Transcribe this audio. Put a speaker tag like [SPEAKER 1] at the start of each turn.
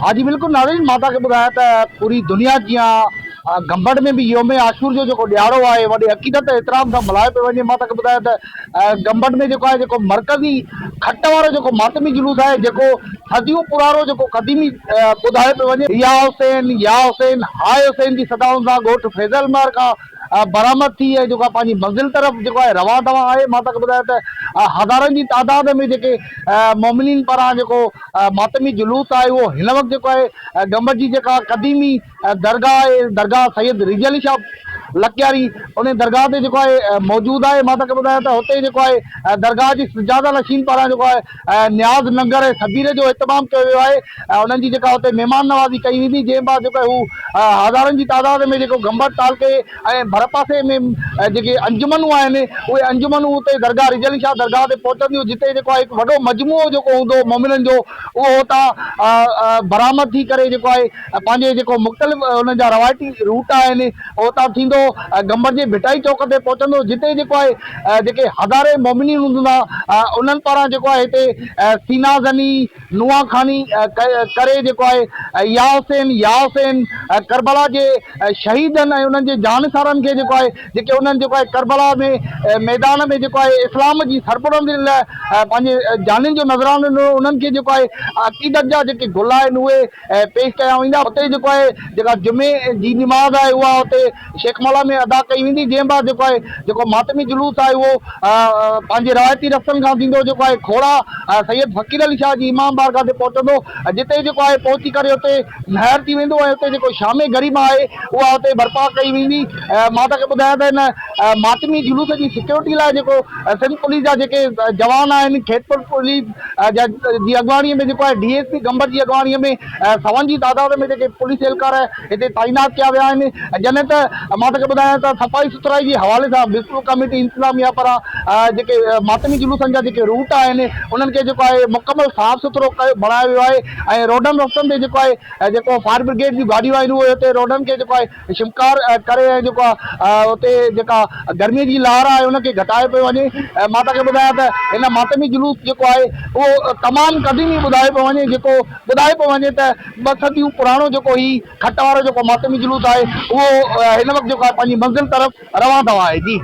[SPEAKER 1] हाँ जी बिल्कुल नाज़रीन, मां तव्हांखे ॿुधायां त पूरी दुनिया जीअं गंबड़ में भी योम आशूर जो जेको ॾियारो आहे वॾे अक़ीदत एतिराम सां मल्हायो पियो वञे। मां तव्हांखे ॿुधायां त गंबड़ में जेको आहे जेको मरकज़ी खट वारो जेको मातमी जुलूस आहे, जेको सदियूं पुराणो जेको क़दीमी ॿुधायो पियो वञे, या हुसैन हाय हुसैन जी सदाउनि सां ॻोठु फैज़ल महर खां बरामद थी ऐं जेको आहे पंहिंजी मंज़िल तरफ़ जेको आहे रवां दवा आहे। मां तव्हांखे ॿुधायां त हज़ारनि जी तादाद में जेके मोमिनीन पारां जेको मातमी जुलूस आहे उहो हिन वक़्तु जेको आहे गंबड़ जी जेका क़दीमी दरगाह आहे, दरगाह सैयद रिज़ अली शाह लकियारी, उन दरगाह ते जेको आहे मौजूदु आहे। मां तव्हांखे ॿुधायां त हुते जेको आहे दरगाह जी सजादा नशीन पारां जेको आहे न्याज़ लंगर ऐं सबीरे जो इतमामु कयो वियो आहे। उन्हनि जी जेका हुते महिमान नवाज़ी कई वेंदी, जंहिं बाद जेको आहे हू हज़ारनि जी तादाद में जेको गंबड़ तालके ऐं भर पासे में जेके अंजुमनूं आहिनि, उहे अंजुमनूं हुते दरगाह रिज़ अली शाह दरगाह ते पहुचंदियूं, जिते जेको आहे हिकु वॾो मजमूओ जेको हूंदो मोमिननि जो, उहो हुतां बरामद थी करे जेको आहे पंहिंजे जेको मुख़्तलिफ़ उन्हनि जा रवायती रूट आहिनि उतां थींदो गंबड़ जे भिटाई चौक ते पहुचंदो, जिते जेको आहे जेके हज़ारे मोमिनीन हूंदा उन्हनि पारां जेको आहे हिते सीना ज़नी नुआ खानी करे जेको आहे या हुसैन करबला जे शहीदनि ऐं उन्हनि जे जानसारनि खे जेको आहे जेके उन्हनि जेको आहे करबला में मैदान में जेको आहे इस्लाम जी सरबुलंदी लाइ पंहिंजे जानिन जो नज़रानो ॾिनो, उन्हनि खे जेको आहे अक़ीदत जा जेके गुल आहिनि उहे पेश कया वेंदा। हुते जेको आहे जेका जुमे जी निमाज़ आहे उहा हुते शेख मौला में अदा कई वेंदी, जंहिं बाद जेको आहे जेको मातमी जुलूस आहे उहो पंहिंजे रवायती रस्तनि खां थींदो जेको आहे खोड़ा सैयद फ़कीर अली शाह जी इमाम बारगाह ते पहुचंदो, जिते जेको आहे पहुची करे हुते नहर थी वेंदो ऐं हुते जेको शामे गरीमा आहे उहा हुते बर्पा कई वेंदी। मां तव्हांखे ॿुधायां त हिन मातमी जुलूस जी सिक्योरिटी लाइ जेको सिंध पुलिस जा जेके जवान आहिनि, खेतपुर पुलिस जी अॻुवाणीअ में जेको आहे DSP गंबड़ जी अॻुवाणीअ में 100 जी तादाद में जेके पुलिस एहलकार हिते तैनात किया विया आहिनि। जॾहिं त मां तव्हांखे ॿुधायां त सफ़ाई सुथराई जे हवाले सां बिल्कुलु कमेटी इंतज़ामिया पारां जेके मातमी जुलूसनि जा जेके रूट आहिनि उन्हनि खे जेको आहे मुकमल साफ़ सुथरो बणायो वियो आहे ऐं रोडनि रस्तनि ते जेको आहे जेको फायर ब्रिगेड जी गाॾियूं आहिनि उहे हुते रोडनि खे जेको आहे शिमकार करे ऐं जेको आहे हुते जेका गर्मीअ जी लहर आहे उनखे घटाए पियो वञे। मां तव्हांखे ॿुधायां त हिन मातमी जुलूस जेको आहे उहो तमामु क़दीमी ॿुधायो पियो वञे, जेको ॿुधाए पियो वञे त 2 सदियूं पुराणो जेको ही खट वारो जेको मातमी जुलूस आहे उहो हिन वक़्तु जेको आहे पंहिंजी मंज़िल तरफ़ रवां दवा आहे। जी।